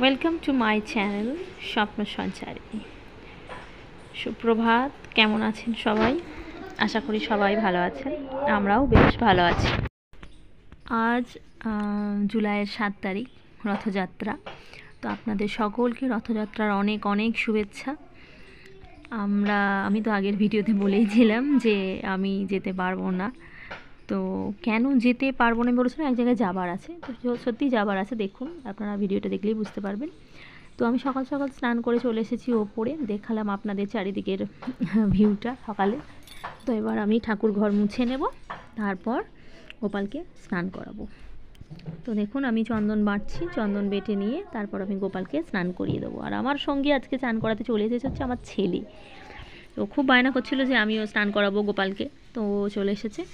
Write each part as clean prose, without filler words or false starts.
Welcome to my channel স্বপ্ন সঞ্চারিণী। সুপ্রভাত, কেমন আছেন সবাই? আশা করি সবাই ভালো আছেন, আমরাও বেশ ভালো আছি। আজ জুলাইয়ের 7 তারিখ, রথযাত্রা। তো আপনাদের সকলকে রথযাত্রার অনেক অনেক শুভেচ্ছা। আমি তো আগের ভিডিওতে বলেইছিলাম যে আমি যেতে পারবো না। তো কেন যেতে পারবো না বলেছিলাম, এক জায়গায় যাবার আছে। তো সত্যিই যাবার আছে, দেখুন আপনারা ভিডিওটা দেখলেই বুঝতে পারবেন। তো আমি সকাল সকাল স্নান করে চলে এসেছি ওপরে, দেখালাম আপনাদের চারিদিকের ভিউটা সকালে। তো এবার আমি ঠাকুর ঘর মুছে নেব, তারপর গোপালকে স্নান করাবো। তো দেখুন আমি চন্দন বাটছি, চন্দন বেটে নিয়ে তারপর আমি গোপালকে স্নান করিয়ে দেবো। আর আমার সঙ্গে আজকে স্নান করাতে চলে এসেছে হচ্ছে আমার ছেলে। তো খুব বায়না করছিল যে আমিও স্নান করাবো গোপালকে, তো চলে এসেছে।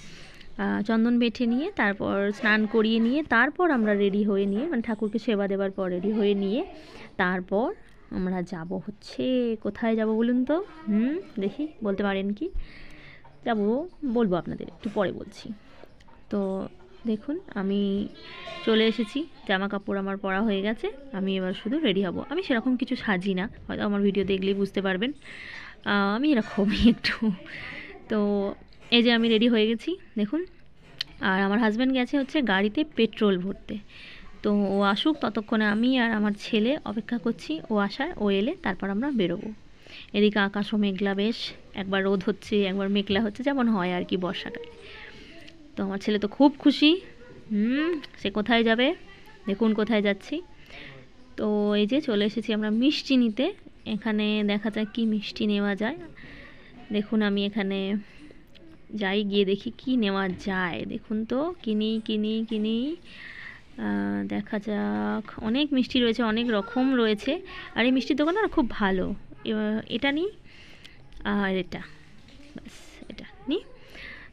চন্দন বেটে নিয়ে তারপর স্নান করিয়ে নিয়ে তারপর আমরা রেডি হয়ে নিয়ে, মানে ঠাকুরকে সেবা দেওয়ার পর রেডি হয়ে নিয়ে তারপর আমরা যাব হচ্ছে, কোথায় যাব বলুন তো? দেখি বলতে পারেন কি? বলবো আপনাদের একটু পরে বলছি। তো দেখুন আমি চলে এসেছি, জামা কাপড় আমার পরা হয়ে গেছে, আমি এবার শুধু রেডি হব। আমি সেরকম কিছু সাজি না, হয়তো আমার ভিডিও দেখলেই বুঝতে পারবেন আমি এরকমই একটু। তো এই যে আমি রেডি হয়ে গেছি দেখুন। আর আমার হাজব্যান্ড গেছে হচ্ছে গাড়িতে পেট্রোল ভরতে। তো ও আসুক, ততক্ষণে আমি আর আমার ছেলে অপেক্ষা করছি। ও এলে তারপর আমরা বেরোবো। এদিকে আকাশও মেঘলা, বেশ একবার রোদ হচ্ছে একবার মেঘলা হচ্ছে, যেমন হয় আর কি বর্ষাকালে। তো আমার ছেলে তো খুব খুশি। সে কোথায় যাবে, দেখুন কোথায় যাচ্ছি। তো এই যে চলে এসেছি আমরা মিষ্টি নিতে। এখানে দেখা যাক কি মিষ্টি নেওয়া যায়। দেখুন আমি এখানে যাই, গিয়ে দেখি কি নেওয়া যায়। দেখুন তো কিনি দেখা যাক। অনেক মিষ্টি রয়েছে, অনেক রকম রয়েছে। আর এই মিষ্টির দোকানটা খুব ভালো। এটা নিই আর এটা, ব্যাস এটা নিই।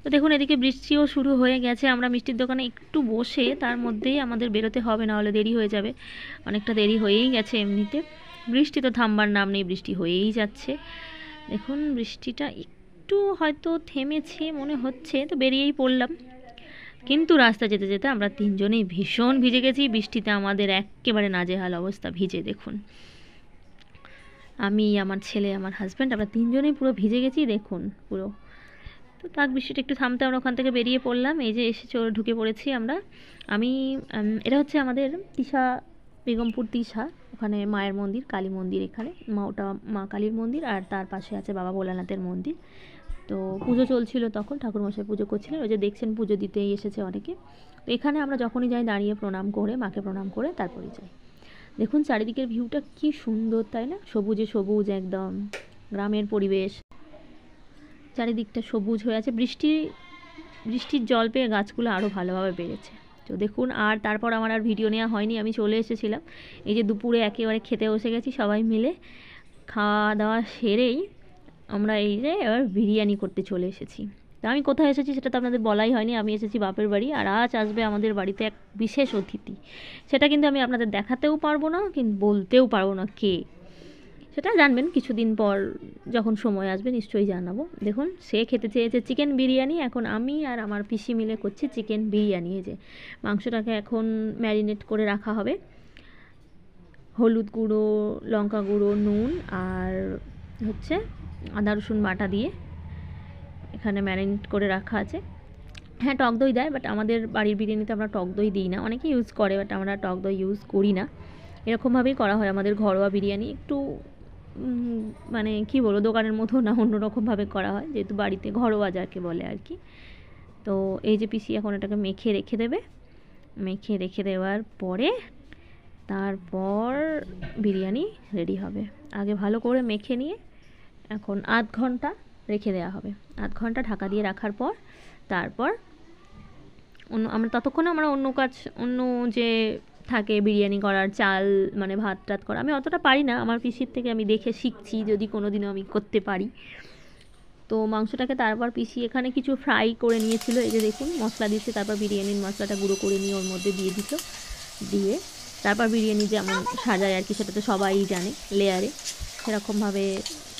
তো দেখুন এদিকে বৃষ্টিও শুরু হয়ে গেছে। আমরা মিষ্টির দোকানে একটু বসে তার মধ্যেই আমাদের বেরোতে হবে, না হলে দেরি হয়ে যাবে। অনেকটা দেরি হয়েই গেছে এমনিতে। বৃষ্টি তো থামবার নাম নেই, বৃষ্টি হয়েই যাচ্ছে। দেখুন বৃষ্টিটা একটু হয়তো থেমেছে মনে হচ্ছে, তো বেরিয়েই পড়লাম। কিন্তু রাস্তা যেতে যেতে আমরা তিনজনেই ভীষণ ভিজে গেছি বৃষ্টিতে, আমাদের একেবারে নাজেহাল অবস্থা ভিজে। দেখুন আমি, আমার ছেলে, আমার হাজব্যান্ড, আমরা তিনজনেই পুরো ভিজে গেছি দেখুন পুরো। তো তাক বৃষ্টিটা একটু থামতে আমরা ওখান থেকে বেরিয়ে পড়লাম। এই যে এসে ঢুকে পড়েছি আমরা। এটা হচ্ছে আমাদের তিশা, বেগমপুর তিশা, ওখানে মায়ের মন্দির, কালী মন্দির। এখানে ওটা মা কালীর মন্দির, আর তার পাশে আছে বাবা ভোলানাথের মন্দির। তো পুজো চলছিল তখন, ঠাকুরমশাই পুজো করছিলেন। ওই যে দেখছেন পুজো দিতেই এসেছে অনেকে। তো এখানে আমরা যখনই যাই দাঁড়িয়ে প্রণাম করে, মাকে প্রণাম করে তারপরে যাই। দেখুন চারিদিকের ভিউটা কি সুন্দর, তাই না? সবুজে সবুজ একদম, গ্রামের পরিবেশ, চারিদিকটা সবুজ হয়ে আছে। বৃষ্টির জল পেয়ে গাছগুলো আরও ভালোভাবে বেড়েছে। তো দেখুন, আর তারপর আমার আর ভিডিও নেওয়া হয়নি, আমি চলে এসেছিলাম। এই যে দুপুরে একেবারে খেতে বসে গেছি সবাই মিলে। খাওয়া দাওয়া সেরেই আমরা এই যে এবার বিরিয়ানি করতে চলে এসেছি। তা আমি কোথায় এসেছি সেটা তো আপনাদের বলাই হয়নি। আমি এসেছি বাপের বাড়ি, আর আজ আসবে আমাদের বাড়িতে এক বিশেষ অতিথি। সেটা কিন্তু আমি আপনাদের দেখাতেও পারবো না, কিন্তু বলতেও পারবো না কে। সেটা জানবেন কিছুদিন পর, যখন সময় আসবে নিশ্চয়ই জানাবো। দেখুন সে খেতে চেয়েছে চিকেন বিরিয়ানি, এখন আমি আর আমার পিসি মিলে করছি চিকেন বিরিয়ানি। এই যে মাংসটাকে এখন ম্যারিনেট করে রাখা হবে, হলুদ গুঁড়ো, লঙ্কা গুঁড়ো, নুন আর হচ্ছে আদা রসুন বাটা দিয়ে এখানে ম্যারিনেট করে রাখা আছে। হ্যাঁ, টক দই দেয়, বাট আমাদের বাড়ির বিরিয়ানিতে আমরা টক দই দিই না। অনেকে ইউজ করে, বাট আমরা টক দই ইউজ করি না। এরকমভাবেই করা হয় আমাদের ঘরোয়া বিরিয়ানি। একটু মানে কী বলবো, দোকানের মতো না, অন্যরকমভাবে করা হয়, যেহেতু বাড়িতে ঘরোয়া যাকে বলে আর কি। তো এই যে পিসি এখন এটাকে মেখে রেখে দেবে। মেখে রেখে দেওয়ার পরে তারপর বিরিয়ানি রেডি হবে। আগে ভালো করে মেখে নিয়ে এখন আধ ঘন্টা রেখে দেওয়া হবে। আধ ঘন্টা ঢাকা দিয়ে রাখার পর তারপর ততক্ষণে আমরা অন্য যে থাকে বিরিয়ানি করার চাল, মানে ভাত টাত করা, আমি অতটা পারি না। আমার পিসির থেকে আমি দেখে শিখছি, যদি কোনো দিনও আমি করতে পারি। তো মাংসটাকে তারপর পিসি এখানে কিছু ফ্রাই করে নিয়েছিল। এই যে দেখুন মশলা দিচ্ছে, তারপর বিরিয়ানির মশলাটা গুঁড়ো করে নিয়ে ওর মধ্যে দিয়ে দিত। দিয়ে তারপর বিরিয়ানি যেমন সাজায় আর কি, সেটা তো সবাই জানে, লেয়ারে। সেরকমভাবে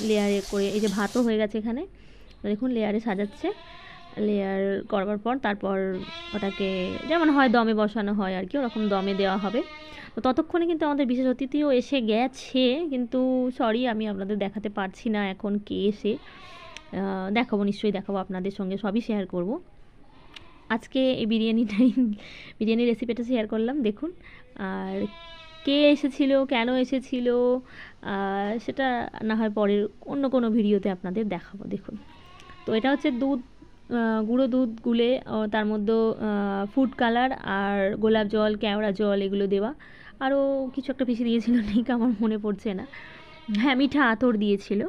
লেয়ারে করে, এই যে ভাতও হয়ে গেছে এখানে, দেখুন লেয়ারে সাজাচ্ছে। লেয়ার করবার পর তারপর ওটাকে যেমন হয় দমে বসানো হয় আর কি, ওরকম দমে দেওয়া হবে। তো ততক্ষণে কিন্তু আমাদের বিশেষ অতিথিও এসে গেছে, কিন্তু সরি আমি আপনাদের দেখাতে পারছি না এখন কে এসে। দেখাবো, নিশ্চয়ই দেখাবো আপনাদের সঙ্গে, সবই শেয়ার করব। আজকে এই বিরিয়ানির রেসিপিটা শেয়ার করলাম, দেখুন। আর কে এসেছিল, কেন এসেছিল, সেটা না হয় পরের অন্য কোনো ভিডিওতে আপনাদের দেখাবো। দেখুন, তো এটা হচ্ছে দুধ, গুঁড়ো দুধ গুলে তার মধ্যে ফুড কালার আর গোলাপ জল, কেওড়া জল এগুলো দেওয়া, আরও কিছু একটা পিছিয়ে দিয়েছিল, ঠিক আমার মনে পড়ছে না। হ্যাঁ, মিঠা আতর দিয়েছিল।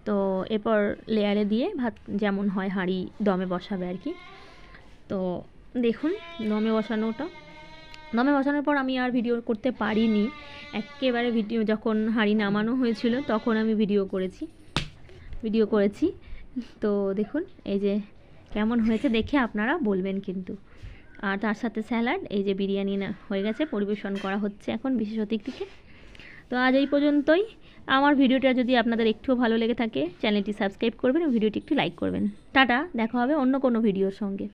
তো এরপর লেয়ারে দিয়ে ভাত যেমন হয় হাঁড়ি দমে বসাবে আর কি। তো দেখুন দমে বসানোর পর আমি আর ভিডিও করতে পারিনি, একেবারে ভিডিও যখন হাঁড়ি নামানো হয়েছিল তখন আমি ভিডিও করেছি। তো দেখুন এই যে কেমন হয়েছে দেখে আপনারা বলবেন কিন্তু। আর তার সাথে স্যালাড, এই যে বিরিয়ানি না হয়ে গেছে, পরিবেশন করা হচ্ছে এখন বিশেষ অতিথিকে। তো আজ এই পর্যন্তই। আমার ভিডিওটা যদি আপনাদের একটুও ভালো লেগে থাকে চ্যানেলটি সাবস্ক্রাইব করবেন এবং ভিডিওটি একটু লাইক করবেন। টাটা, দেখা হবে অন্য কোনো ভিডিওর সঙ্গে।